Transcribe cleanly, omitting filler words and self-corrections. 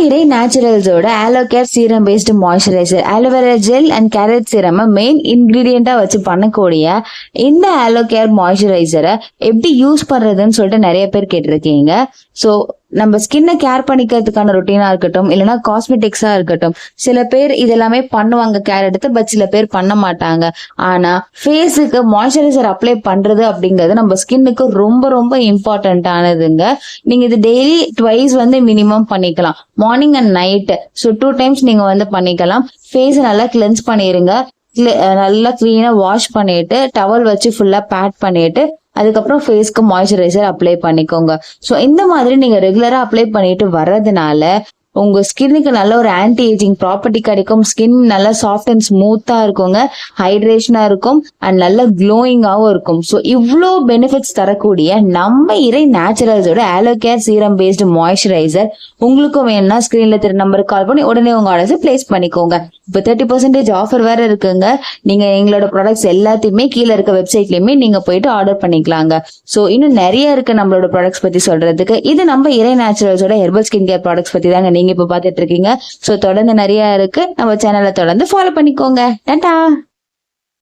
இறை நேச்சுரல்ஸோட Aloecare serum based moisturiser aloe vera gel and carrot serum main இன்கிரீடியண்டா வச்சு பண்ணக்கூடிய இந்த ஆலோகேர் மாய்ஸ்சரைசரை எப்படி யூஸ் பண்றதுன்னு சொல்லிட்டு நிறைய பேர் கேட்டிருக்கீங்க. ஸோ நம்ம ஸ்கின்னை கேர் பண்ணிக்கிறதுக்கான ரொட்டீனா இருக்கட்டும், இல்லைன்னா காஸ்மெட்டிக்ஸா இருக்கட்டும், சில பேர் இதெல்லாமே பண்ணுவாங்க கேர் எடுத்து, பட் சில பேர் பண்ண மாட்டாங்க. ஆனா ஃபேஸுக்கு மாய்ஸ்சரைசர் அப்ளை பண்றது அப்படிங்கிறது நம்ம ஸ்கின்னுக்கு ரொம்ப ரொம்ப இம்பார்ட்டன்டானதுங்க. நீங்க இது டெய்லி ட்வைஸ் மினிமம் பண்ணிக்கலாம், morning and night. So 2 times நீங்க பண்ணிக்கலாம். ஃபேஸ் நல்லா கிளென்ஸ் பண்ணிருங்க. நல்லா கிளீனா வாஷ் பண்ணிட்டு டவல் வச்சு ஃபுல்லா பேட் பண்ணிட்டு அதுக்கப்புறம் ஃபேஸ்க்கு மாய்ஸ்சரைசர் அப்ளை பண்ணிக்கோங்க. ஸோ இந்த மாதிரி நீங்க ரெகுலரா அப்ளை பண்ணிட்டு வர்றதுனால உங்க ஸ்கின்னுக்கு நல்ல ஒரு ஆன்டி ஏஜிங் ப்ராப்பர்ட்டி கிடைக்கும். ஸ்கின் நல்லா சாஃப்ட் அண்ட் ஸ்மூத்தா இருக்குங்க, ஹைட்ரேஷனா இருக்கும் அண்ட் நல்ல க்ளோயிங்காகவும் இருக்கும். ஸோ இவ்வளோ பெனிஃபிட்ஸ் தரக்கூடிய நம்ம இறை நேச்சுரல்ஸோட ஆலோகேர் சீரம் பேஸ்டு மாய்ஸ்சரைசர் உங்களுக்கும் வேணும்னா ஸ்கிரீன்ல திரு நம்பருக்கு கால் பண்ணி உடனே உங்க ஆர்டர்ஸ் பிளேஸ் பண்ணிக்கோங்க. இப்போ 30% ஆஃபர் வேற இருக்குங்க. நீங்க எங்களோட ப்ராடக்ட்ஸ் எல்லாத்தையுமே கீழே இருக்க வெப்சைட்லயுமே நீங்க போயிட்டு ஆர்டர் பண்ணிக்கலாங்க. ஸோ இன்னும் நிறைய இருக்கு நம்மளோட ப்ராடக்ட்ஸ் பத்தி சொல்றதுக்கு. இது நம்ம இறை நேச்சுரல்ஸோட ஹெர்பல் ஸ்கின் கேர் ப்ராடக்ட்ஸ் பத்தி தாங்க நீங்க இப்ப பாத்துட்டு இருக்கீங்க. ஸோ தொடர்ந்து நிறைய இருக்கு, நம்ம சேனலை தொடர்ந்து ஃபாலோ பண்ணிக்கோங்க. டாடா.